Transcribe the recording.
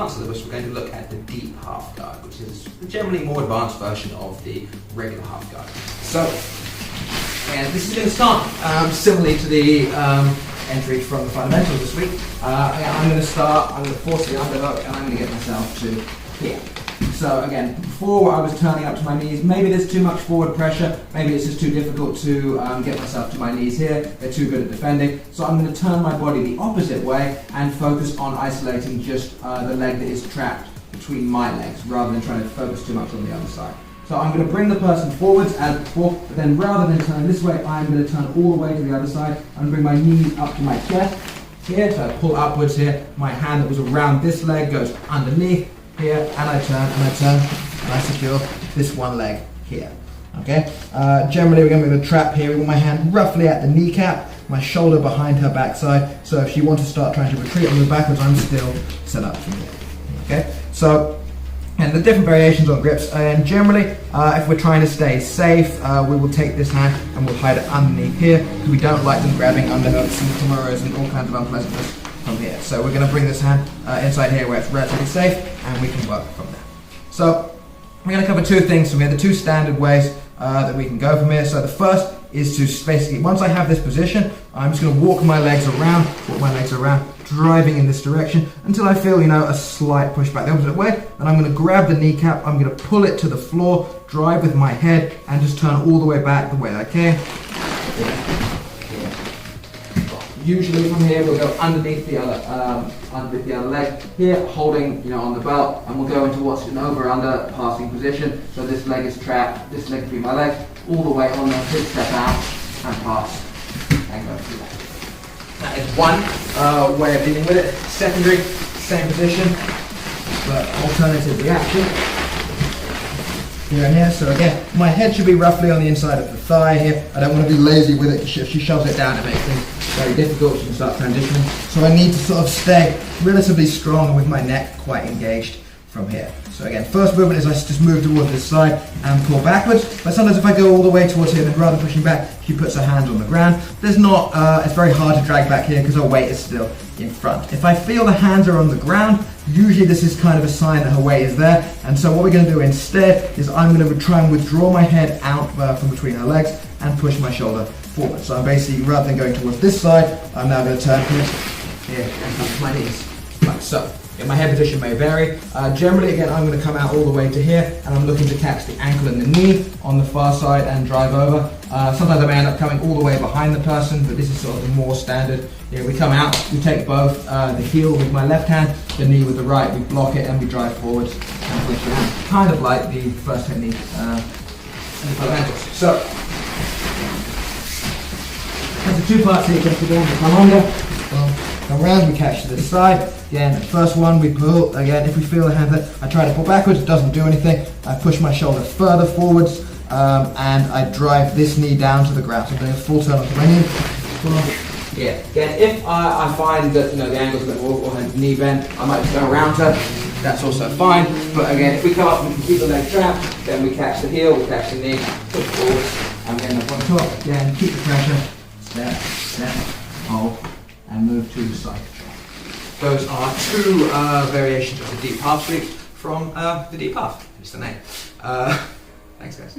advanced syllabus, we're going to look at the deep half guard, which is the generally more advanced version of the regular half guard. So, and this is going to start similarly to the entry from the fundamentals this week. I'm going to force the underhook, and I'm going to get myself to here. So again, before I was turning up to my knees, maybe there's too much forward pressure, maybe it's just too difficult to get myself to my knees here, they're too good at defending, so I'm going to turn my body the opposite way and focus on isolating just the leg that is trapped between my legs, rather than trying to focus too much on the other side. So I'm going to bring the person forwards as before, but then rather than turn this way, I'm going to turn all the way to the other side. I'm going to bring my knees up to my chest here, so I pull upwards here, my hand that was around this leg goes underneath, here, and I turn, and I secure this one leg here. Okay? Generally, we're going to be in a trap here. We want my hand roughly at the kneecap, my shoulder behind her backside. So if she wants to start trying to retreat and move backwards, I'm still set up from here. Okay? So, and the different variations on grips. And generally, if we're trying to stay safe, we will take this hand and we'll hide it underneath here, because we don't like them grabbing underhooks and femoras and all kinds of unpleasantness from here. So we're going to bring this hand inside here where it's relatively safe, and we can work from there. So we're going to cover two things from here, the two standard ways that we can go from here. So the first is to basically, once I have this position, I'm just going to walk my legs around, driving in this direction until I feel, a slight push back the opposite way. Then I'm going to grab the kneecap, I'm going to pull it to the floor, drive with my head, and just turn all the way back the way I came. Usually from here we'll go underneath the other leg here, holding on the belt, and we'll go into what's an over-under passing position. So this leg is trapped, this leg between my legs, all the way on the hip step out and pass and go through that. That is one way of dealing with it. Secondary, same position, but alternative reaction. Here and here. So again, my head should be roughly on the inside of the thigh here. I don't want to be lazy with it, because if she shoves it down, it makes things very difficult. She can start transitioning. So I need to sort of stay relatively strong with my neck quite engaged from here. So again, first movement is I just move towards this side and pull backwards. But sometimes if I go all the way towards here, then rather than pushing back, she puts her hands on the ground. It's very hard to drag back here because her weight is still in front. If I feel the hands are on the ground, usually this is kind of a sign that her weight is there. And so what we're going to do instead is I'm going to try and withdraw my head out from between her legs and push my shoulder forward. So I'm basically, rather than going towards this side, I'm now going to turn here and come to my knees, like so. My head position may vary. Generally, again, I'm going to come out all the way to here, and I'm looking to catch the ankle and the knee on the far side and drive over. Sometimes I may end up coming all the way behind the person, but this is sort of the more standard. Here we come out, we take both the heel with my left hand, the knee with the right, we block it and we drive forwards and push it out. Kind of like the first technique in the fundamentals. So, there's the two parts here, we come under. Come around, we catch to the side. Again, the first one we pull. Again, if we feel the hand there, I try to pull backwards, it doesn't do anything. I push my shoulder further forwards, and I drive this knee down to the ground. So I'm doing a full turn onto my knee. Yeah. Again, if I find that the angle's a bit more or her knee bent, I might just go around her. That's also fine. But again, if we come up and we can keep the leg trapped, then we catch the heel, we catch the knee, push forwards, and then up on top. Again, keep the pressure. Step, hold, and move to the side. Those are two variations of the deep half sweep from the deep half. It's the name. Thanks, guys.